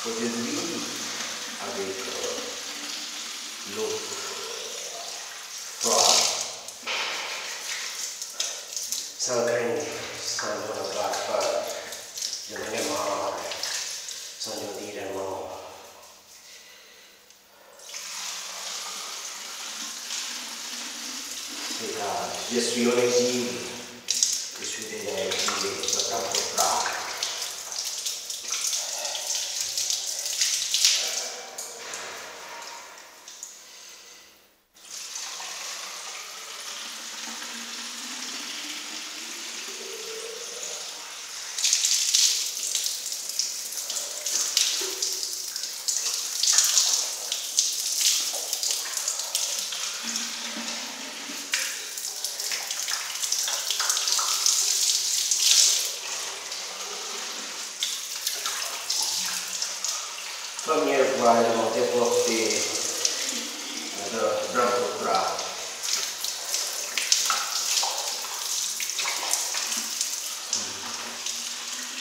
Aujourd'hui, avec l'eau froide, sans craindre, sans ne avoir peur de devenir mort, sans nous dire mort. C'est là, je suis en exil, je suis déjà exilé, je suis un peu froid. Première fois, ils m'ont déporté de Brahmapura.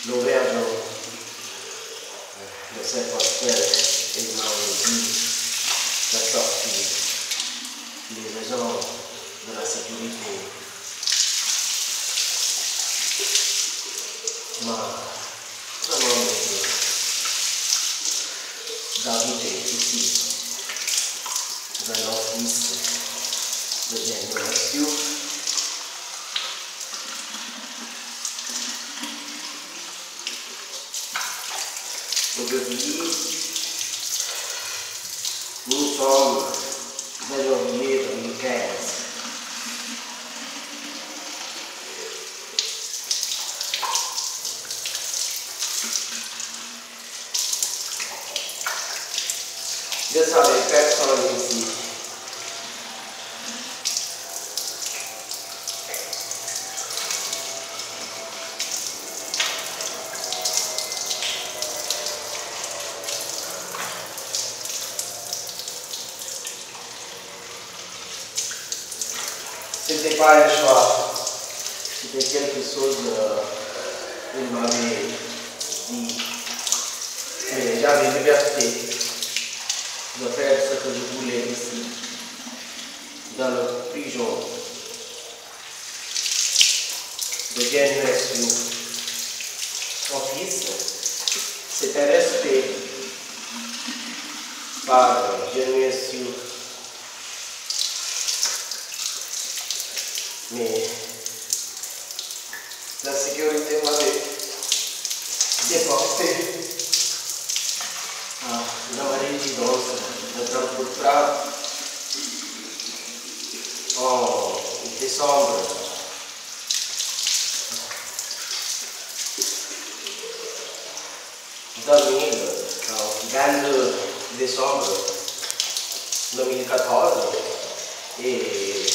L'auberge de cette hôtel, ils m'ont dit de sortir les raisons de la sécurité. Ma demande d'habiter ici, dans l'office de génération. Aujourd'hui, nous sommes en janvier 2015. Je savais personne ici. C'était pas un choix, c'était quelque chose qu'il m'avait dit. Mais j'avais liberté de faire ce que je voulais ici, dans la prison de génération. Mon fils, c'est un respect par génération. Mais la sécurité m'avait déporté dans ma résidence de Brahmapura en décembre 22 décembre 2014 et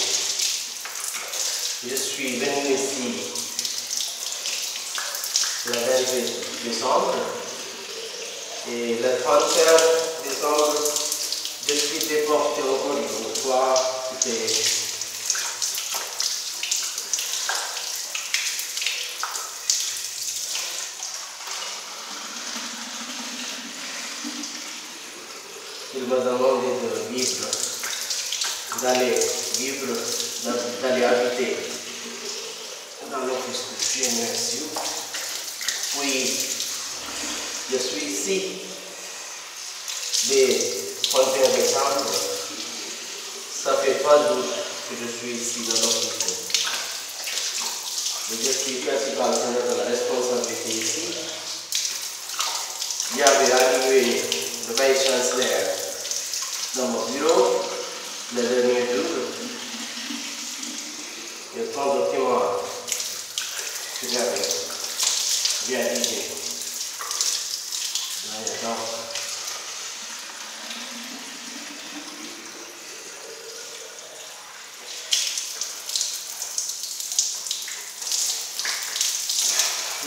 je suis venu ici le 28 décembre et le 31 décembre je suis déporté encore une fois. Il m'a demandé de vivre, d'aller habiter dans l'office de génération. Puis, je suis ici dès 31 décembre. Ça fait pas de doute que je suis ici dans l'office. Je suis principal de la responsabilité ici. Il y avait arrivé le vice-chancellor dans mon bureau le dernier jour. Il y a 30 documents que j'avais réalisés.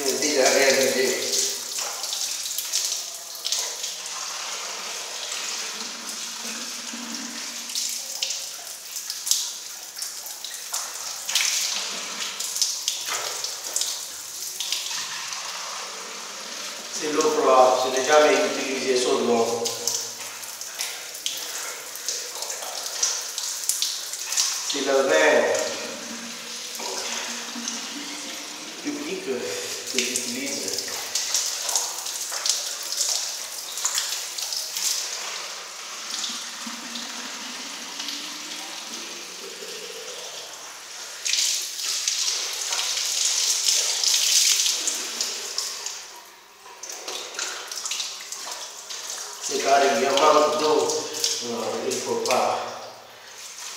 J'ai déjà réalisé. C'est l'eau froide, n'ai jamais utilisé ça devant. C'est le vin public que j'utilise. C'est car il y a manque d'eau, il ne faut pas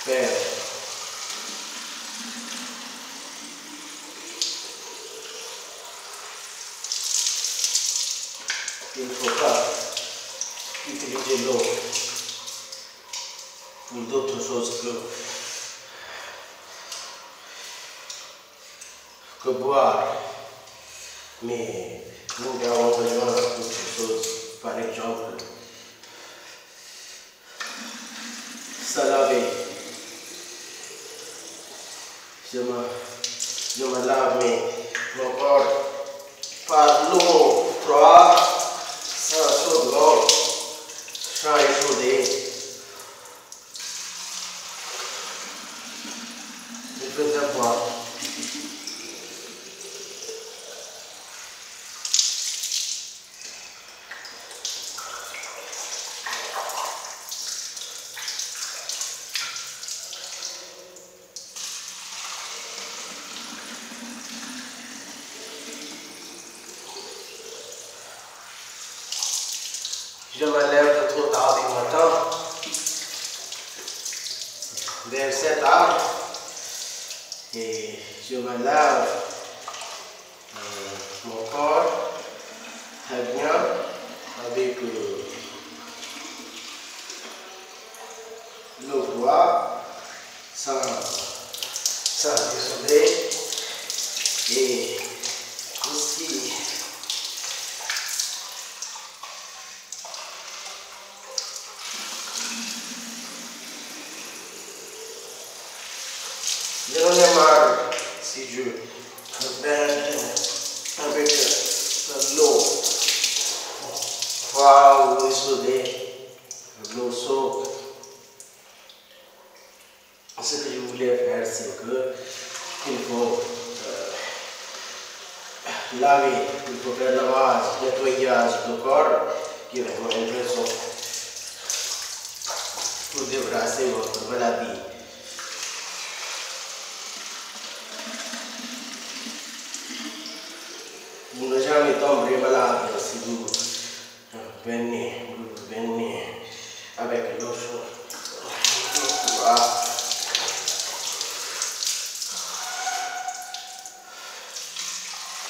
faire. Il ne faut pas utiliser l'eau pour d'autres choses que boire. Mais nous avons besoin d'autres choses, par exemple, se laver. Je me lave mon corps par l'eau froide, sans chaud, sans échauder. Je peux savoir. Je me lève trop tard du matin, vers 7 heures, et je me lave mon corps très bien avec l'eau froide, sans désolé, et aussi je n'en ai marre si je me baigne avec de l'eau froide ou isolée, de l'eau chaude. Ce que je voulais faire, c'est qu'il faut laver, il faut faire lavage, nettoyage du corps, qui est vraiment intéressant pour débarrasser votre maladie. Vous n'avez jamais tombé malade si vous venez avec l'eau chaude.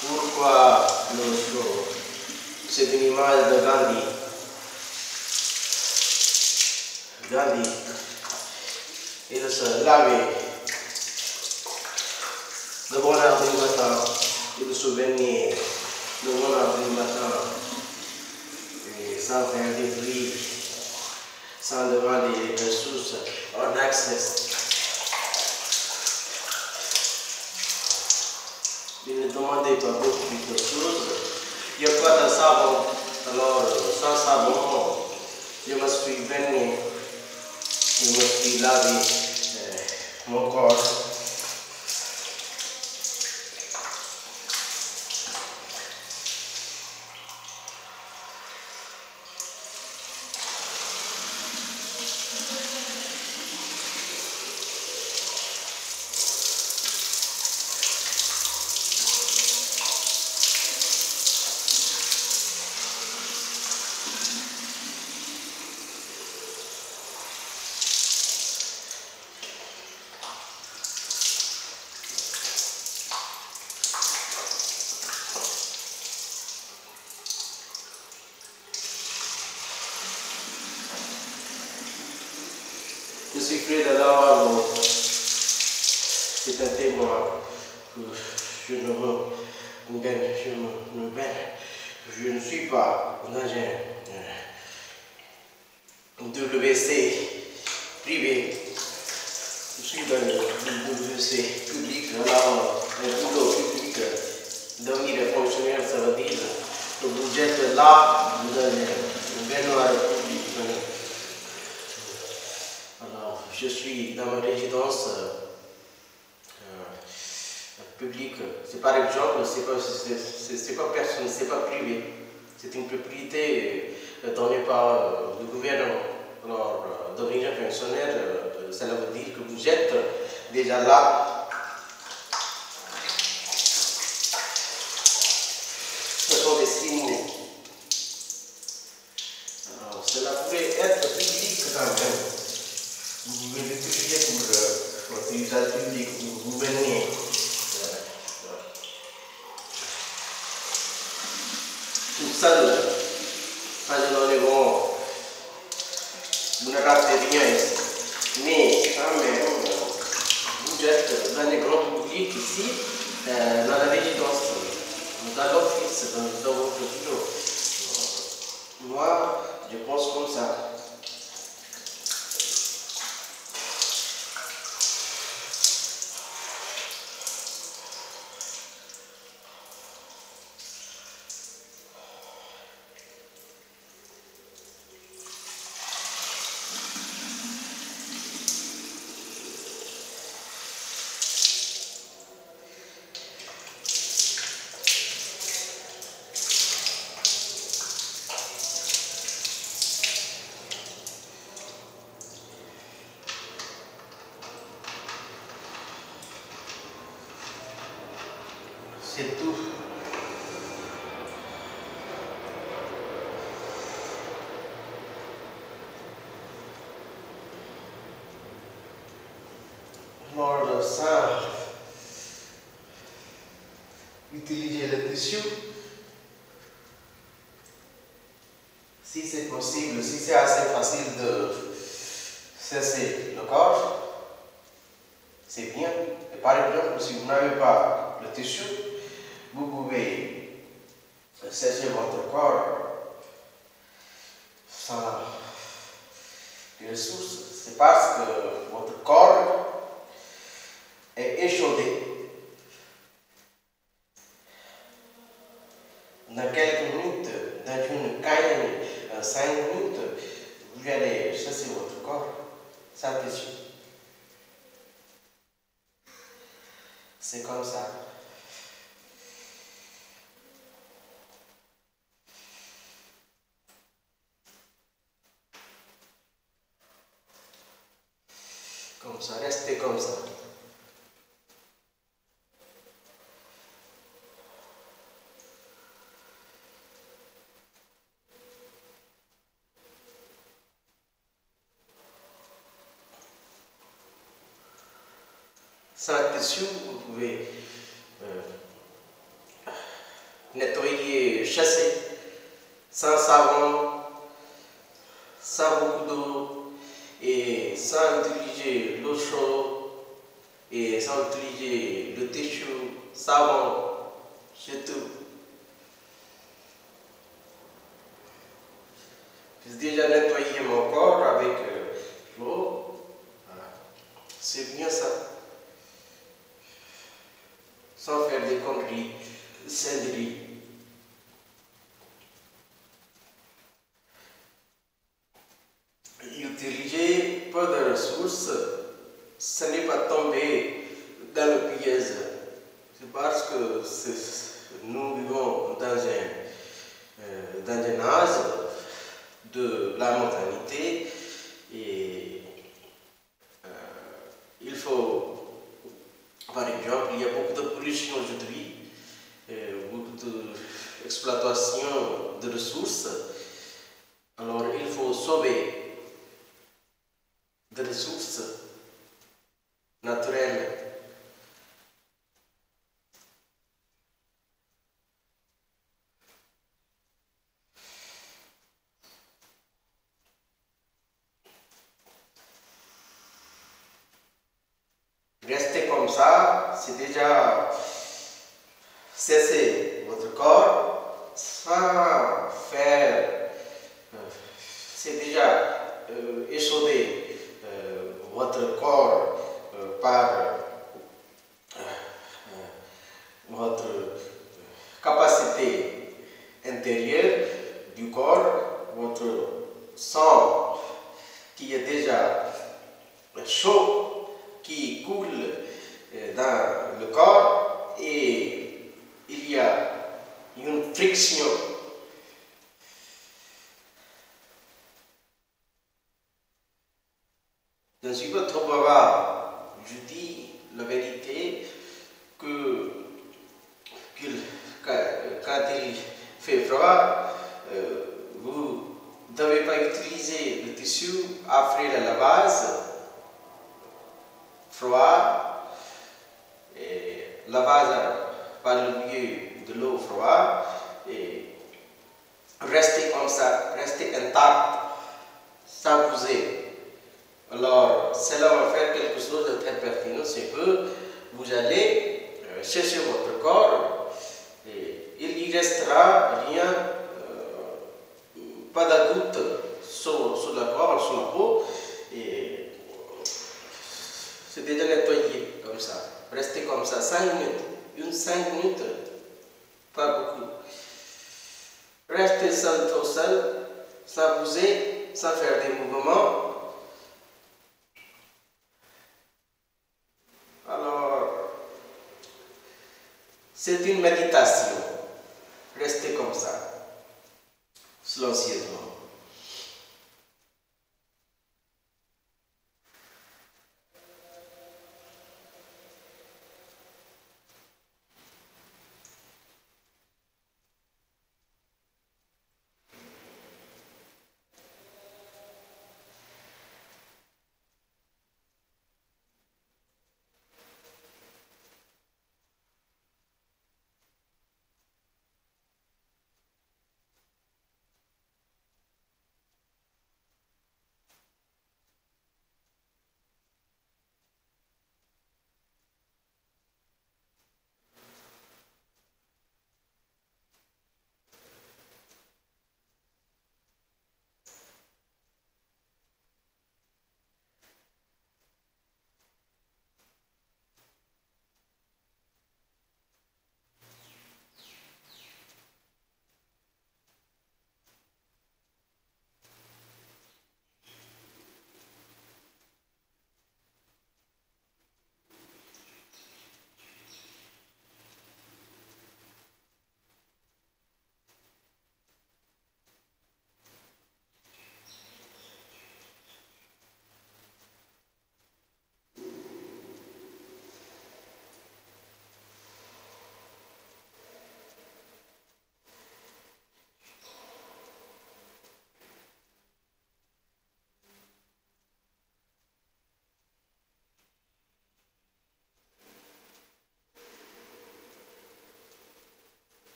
Pourquoi l'eau chaude? C'est une image de Gandhi. Gandhi, il se lavait de bonne heure du matin. Il se baignait de bonne heure du matin, et sans faire des bruits, sans demander des ressources en accès. Il ne demandait pas beaucoup de choses. Il n'y a pas de savon. Alors, sans savon, je me suis baigné, je me suis lavé mon corps. Je suis près de l'avant. C'est un témoin que je ne suis pas dans un WC privé. Je suis dans un WC public, un boulot public. Devenir fonctionnaire, ça veut dire que vous êtes là, vous je suis dans ma résidence publique. C'est par exemple, c'est pas personnel, c'est pas privé. C'est une propriété donnée par le gouvernement. Alors, d'origine fonctionnaire, cela veut dire que vous êtes déjà là. Ce sont des signes. Alors, cela pourrait être public quand même. Vous pouvez l'utiliser pour votre usage public. Vous venez. Tout seul, quand nous est bon, vous ne ratez rien ici. Mais quand même, vous êtes dans les grands publics ici, dans la résidence, dans l'office, dans votre bureau. Moi, je pense comme ça. C'est tout. Alors ça, utiliser le tissu, si c'est possible, si c'est assez facile de cesser le corps, c'est bien. Et par exemple, si vous n'avez pas le tissu, vous pouvez cesser votre corps sans ressources. C'est parce que votre corps est échaudé. Dans quelques minutes, dans une 5 minutes, vous allez chasser votre corps sans tissu. C'est comme ça. Comme ça, restez comme ça. Sans tissu, vous pouvez nettoyer, chasser, sans savon, sans beaucoup d'eau et sans utiliser l'eau chaude et sans utiliser le tissu, savon, c'est tout. J'ai déjà nettoyé mon corps avec l'eau. Voilà. C'est bien ça. Sans faire des conneries, singeries. Utiliser peu de ressources, ce n'est pas tomber dans le piège. C'est parce que nous vivons dans un âge de la modernité et il faut, par exemple, il y a beaucoup de pollution aujourd'hui, beaucoup d'exploitation de ressources. Alors il faut sauver des ressources naturelles. Restez comme ça, c'est déjà cesser votre corps sans faire, c'est déjà échauder votre corps par votre capacité intérieure du corps, votre sang qui est déjà chaud qui coule dans le corps et il y a une friction. Je ne suis pas trop bavard, je dis la vérité que quand il fait froid, vous ne devez pas utiliser le tissu après le lavage froid, et lavage par le biais de l'eau froide et rester comme ça, rester intact, sans bouger. Alors, cela va faire quelque chose de très pertinent, c'est que vous allez chercher votre corps et il y restera rien, pas de goutte sur le corps, sur la peau, et c'est déjà nettoyé comme ça. Restez comme ça 5 minutes, 5 minutes, pas beaucoup. Restez seul, tout seul, sans bouger, sans faire des mouvements. Alors, c'est une méditation. Restez comme ça, silencieusement.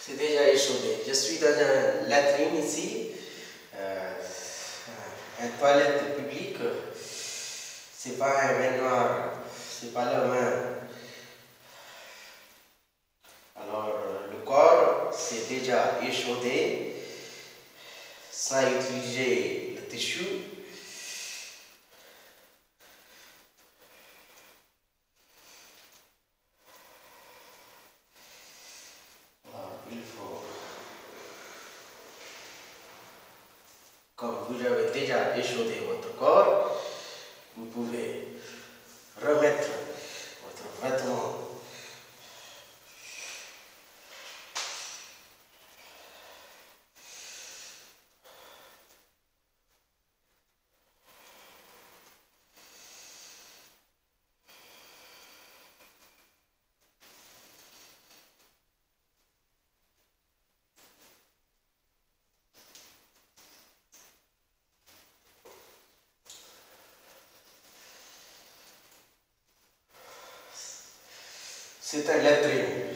C'est déjà échaudé. Je suis dans une latrine ici, une toilette publique. C'est pas un bain noir, c'est pas la main. Alors, le corps, c'est déjà échaudé sans utiliser le tissu. Alors, il faut Comme vous avez déjà échaudé votre corps, vous pouvez remettre votre vêtement. C'est un latrine.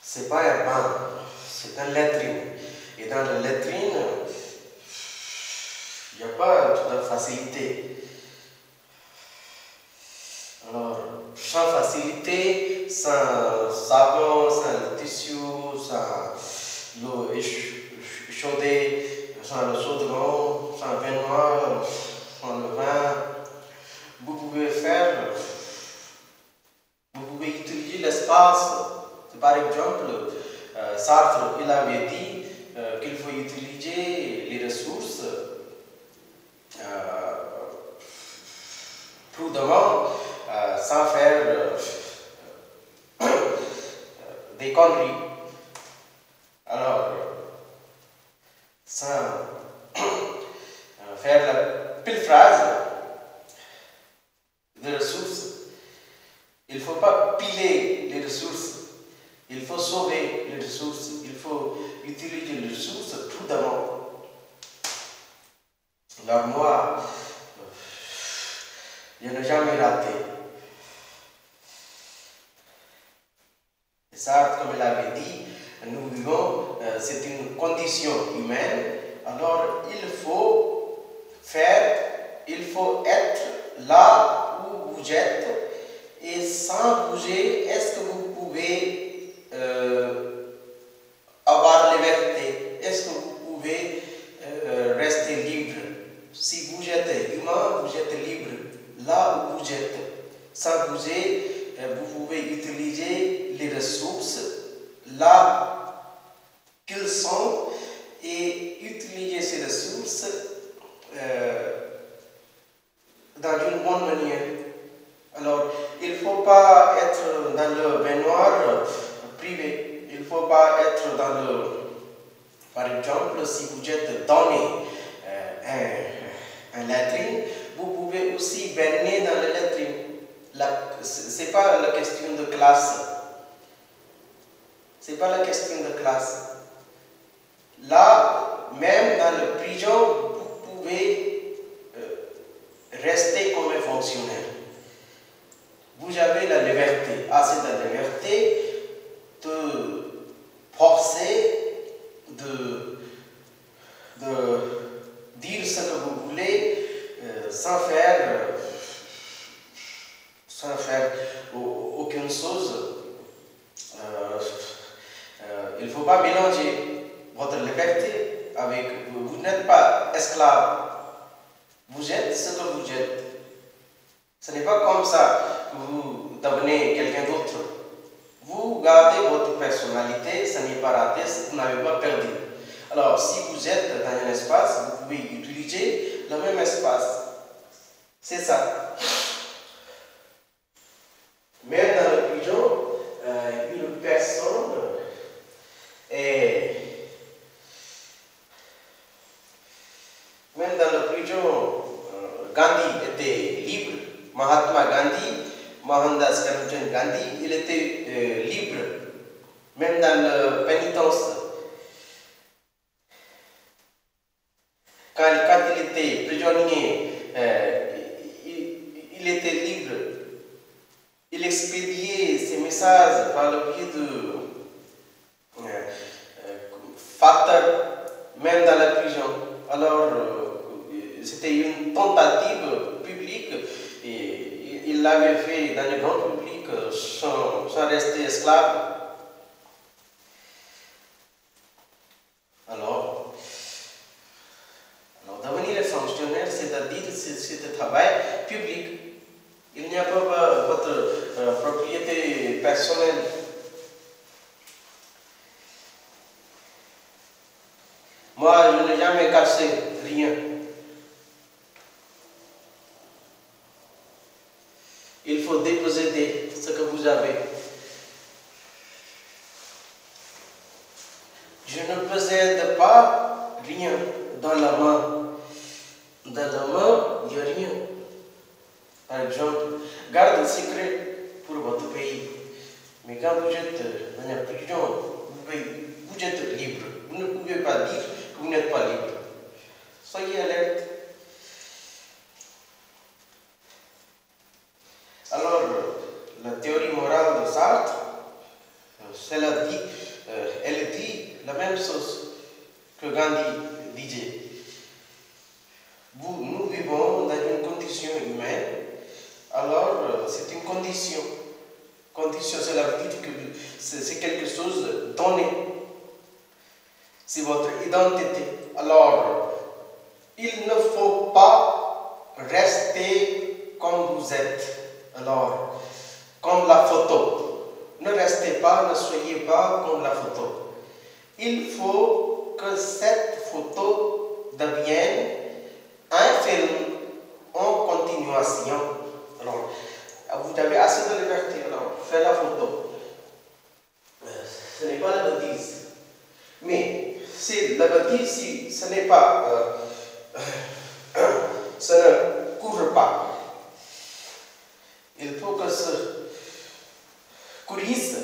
C'est pas un bain, c'est un latrine. Et dans la latrine, il n'y a pas de facilité. Alors, sans facilité, sans savon, sans tissu, sans l'eau échaudée, sans le chaudron, sans le vin noir, sans le vin, vous pouvez utiliser l'espace. Par exemple, Sartre, il avait dit qu'il faut utiliser les ressources prudemment, sans faire des conneries. Alors, sans faire la pilphrase de ressources, il ne faut pas piler les ressources, il faut sauver les ressources, il faut utiliser les ressources prudemment. Alors moi, je n'ai jamais raté. Et ça, comme il avait dit, nous vivons, c'est une condition humaine, alors il faut être là où vous êtes et sans bouger. Est-ce que vous pouvez avoir liberté? Est-ce que vous pouvez rester libre? Si vous êtes humain, vous êtes libre. Là où vous êtes, sans bouger, vous pouvez utiliser les ressources là qu'ils sont et utiliser ces ressources dans une bonne manière. Alors, il ne faut pas être dans le baignoire privé. Il ne faut pas être dans le... Par exemple, si vous êtes donné un latrine, vous pouvez aussi baigner dans le latrine. Ce n'est pas la question de classe. Ce n'est pas la question de classe. Là, même dans la prison, vous pouvez rester comme un fonctionnaire. Vous avez la liberté, assez de liberté de forcer, de dire ce que vous voulez sans faire aucune chose. Il ne faut pas mélanger votre liberté avec... Vous n'êtes pas esclave. Vous êtes ce que vous êtes. Ce n'est pas comme ça que vous devenez quelqu'un d'autre. Vous gardez votre personnalité, ce n'est pas raté, vous n'avez pas perdu. Alors, si vous êtes dans un espace, vous pouvez utiliser le même espace. C'est ça. Mais dans la prison, une personne est... Même dans la prison, Gandhi était libre. Mahatma Gandhi, Mohandas Karamchand Gandhi, il était libre. Même dans la pénitence. Quand il était prisonnier, il était libre. Il expédiait ses messages par le biais de facteurs, même dans la prison. Alors, c'était une tentative publique et il l'avait fait dans le grand public sans rester esclave. Alors, devenir fonctionnaire, c'est-à-dire c'est un travail public. Il n'y a pas votre propriété personnelle. Moi, je n'ai jamais cassé rien. Il faut déposséder ce que vous avez. Je ne possède pas rien dans la main. Dans la main, il n'y a rien. Par exemple, garde le secret pour votre pays. Mais quand vous êtes dans la prison, vous êtes libre. Vous ne pouvez pas dire que vous n'êtes pas libre. Soyez alerte. Alors, la théorie morale de Sartre, elle dit la même chose que Gandhi disait. Nous vivons dans une condition humaine, alors c'est une condition. Condition, cela veut dire que c'est quelque chose donné. C'est votre identité. Alors, il ne faut pas rester comme vous êtes. Alors, comme la photo. Ne restez pas, ne soyez pas comme la photo. Il faut que cette photo devienne un film en continuation. Alors, vous avez assez de liberté, alors faites la photo. Ce n'est pas la bêtise. Mais si la bêtise, si ce n'est pas, ça ne couvre pas. Il faut que ça courisse.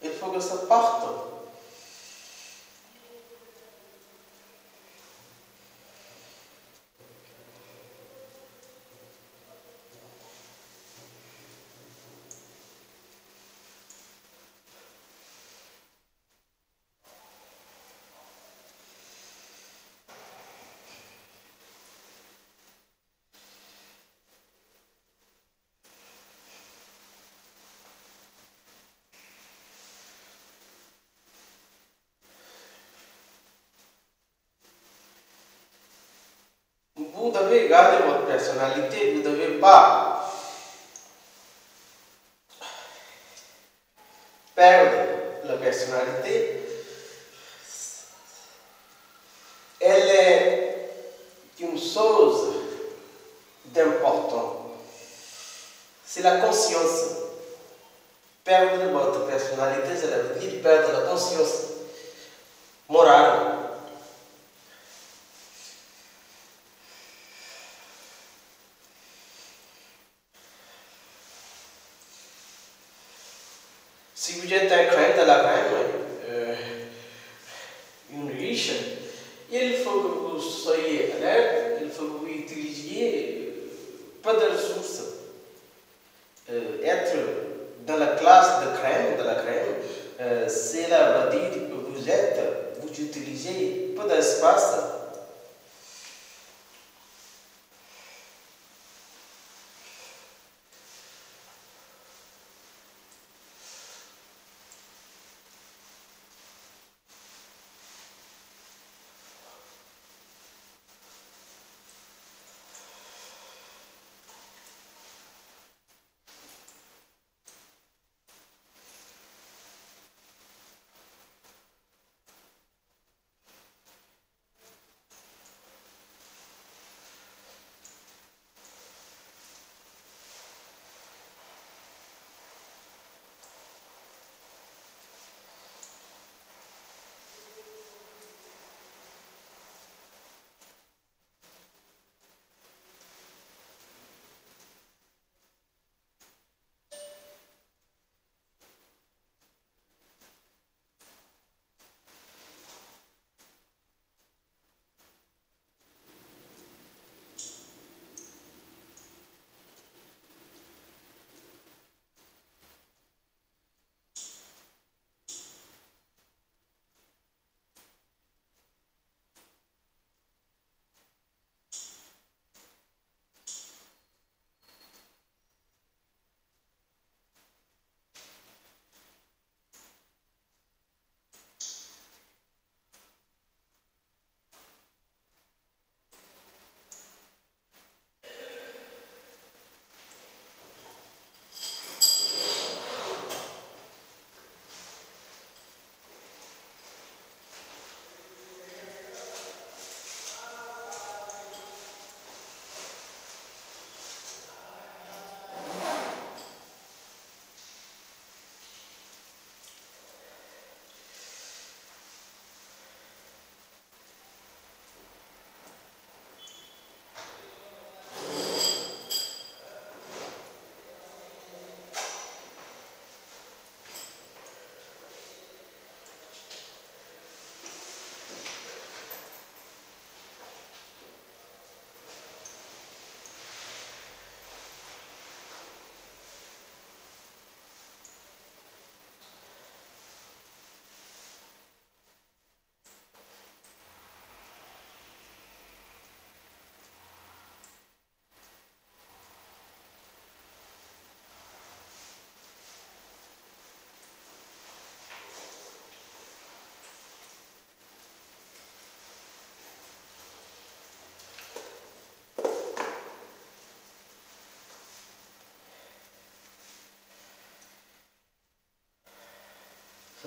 Il faut que ça parte. Vous devez garder votre personnalité, vous ne devez pas perdre la personnalité. Elle est une chose d'important. C'est la conscience. Perdre votre personnalité, cela veut dire perdre la conscience morale. Si vous êtes un crème de la crème, une riche, il faut que vous soyez alerte, il faut que vous utilisiez peu de ressources. Être dans la classe de la crème, cela veut dire que vous utilisez peu d'espace.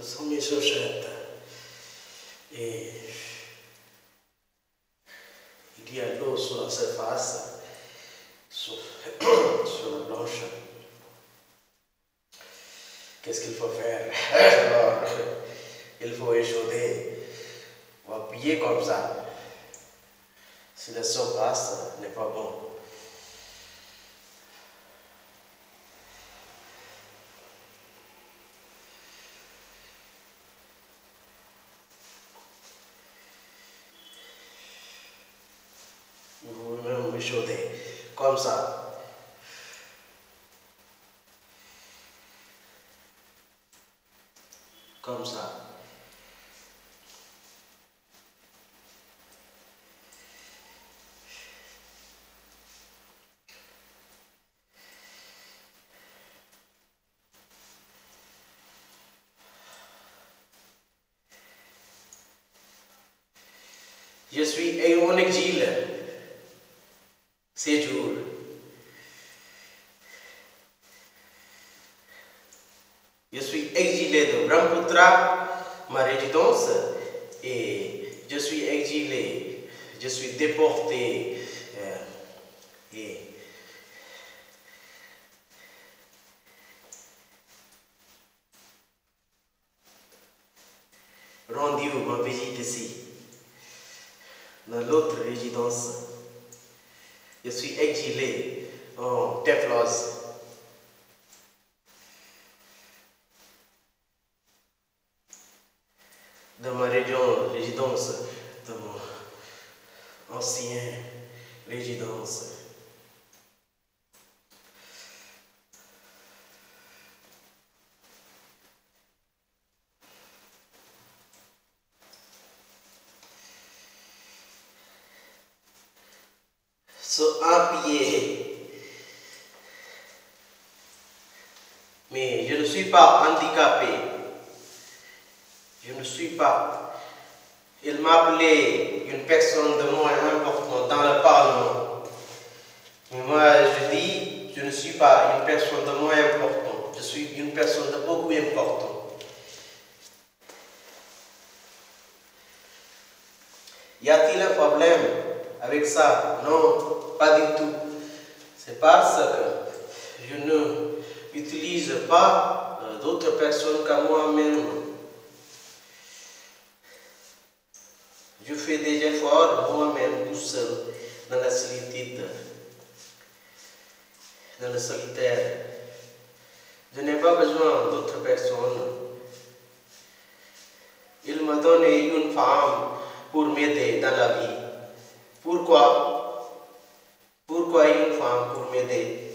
Ce sont mes chaussettes. Et il y a de l'eau sur la surface, sur la planche. Qu'est-ce qu'il faut faire? Alors, il faut échauder ou appuyer comme ça. Si la surface n'est pas bonne. Vous même échauder comme ça. Comme ça. Je suis en exil ces jours. Je suis exilé de Brahmaputra, ma résidence, et je suis exilé, je suis déporté et rendu ma visite ici, dans l'autre résidence. Je suis exilé en Teflos. De ma résidence, de mon ancienne résidence. Sur un pied. Mais je ne suis pas handicapé. Je ne suis pas. Il m'a appelé une personne de moins importante dans le Parlement. Mais moi, je dis, je ne suis pas une personne de moins importante. Je suis une personne de beaucoup importante. Y a-t-il un problème avec ça? Non, pas du tout. C'est parce que je ne utilise pas d'autres personnes qu'à moi-même. Je fais des efforts moi-même tout seul, dans la solitude, dans le solitaire. Je n'ai pas besoin d'autres personnes. Il m'a donné une femme pour m'aider dans la vie. Pourquoi? Pourquoi une femme pour m'aider?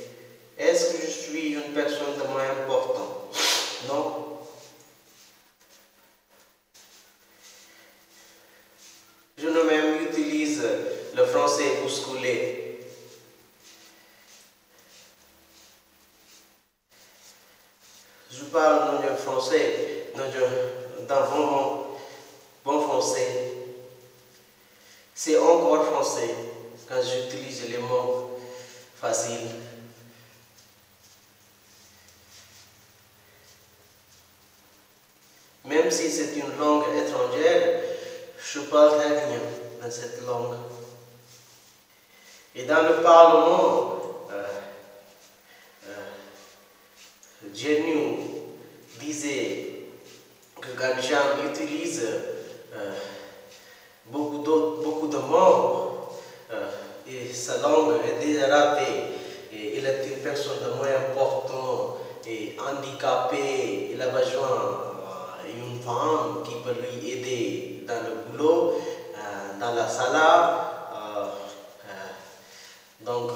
Est-ce que je suis une personne de moins importante? Non. Je ne même utilise le français bousculé. Je parle non français, dans bon français. C'est encore français quand j'utilise les mots faciles. Même si c'est une langue étrangère, je parle très bien dans cette langue. Et dans le Parlement, Genu disait que quand Jean utilise beaucoup de mots et sa langue est déjà ratée, et il est une personne de moins importante et handicapée, il a besoin d'une femme qui peut lui aider dans le boulot, dans la salle. Donc,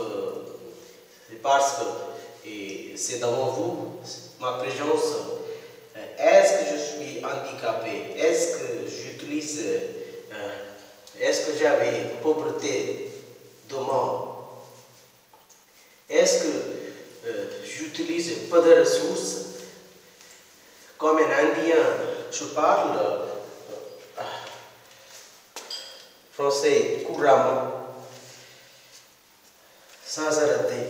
c'est parce que c'est devant vous, ma présence. Est-ce que je suis handicapé? Est-ce que j'utilise, est-ce que j'avais pauvreté de mort? Est-ce que j'utilise peu de ressources? Comme un Indien, je parle français couramment, sans arrêter.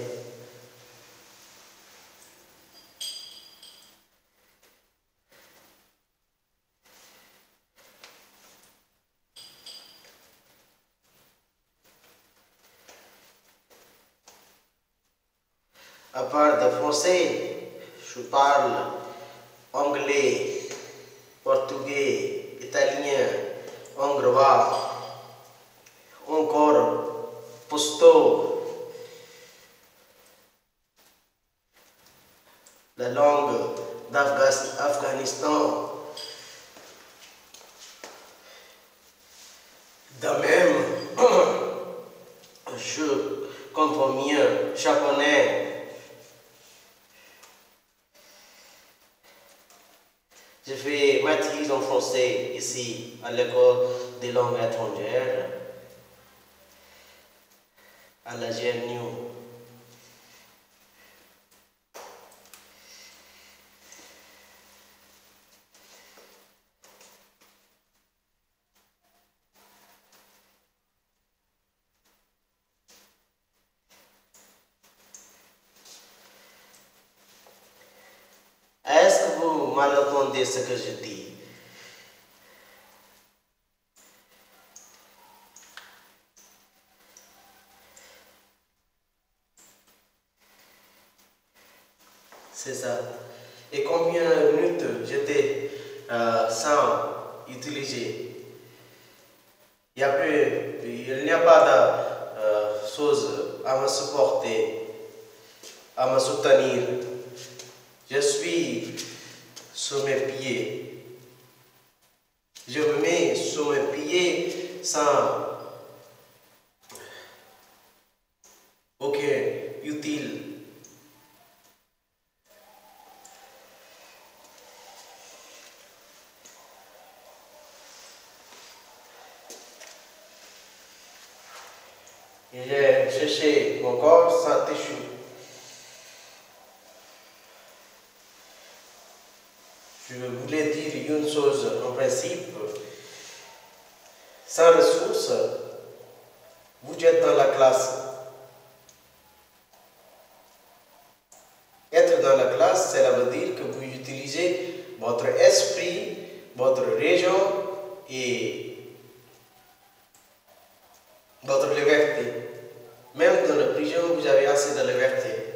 À part de français, je parle anglais, portugais, italien, hongrois, encore pashto, la langue d'Afghanistan. De même, je comprends mieux japonais. Je fais maîtrise en français ici à l'école des langues étrangères à la GNU. Est-ce que vous m'entendez ce que je dis? C'est ça. Et combien de minutes j'étais sans utiliser? Il n'y a pas de choses à me supporter, à me soutenir. Je suis sur mes pieds. Je me mets sur mes pieds sans aucun utile. J'ai cherché mon corps sans tissu. Je voulais dire une chose en principe. Sans ressources, vous êtes dans la classe. Être dans la classe, cela veut dire que vous utilisez votre esprit, votre région et votre liberté. Même dans la prison, vous avez assez de liberté.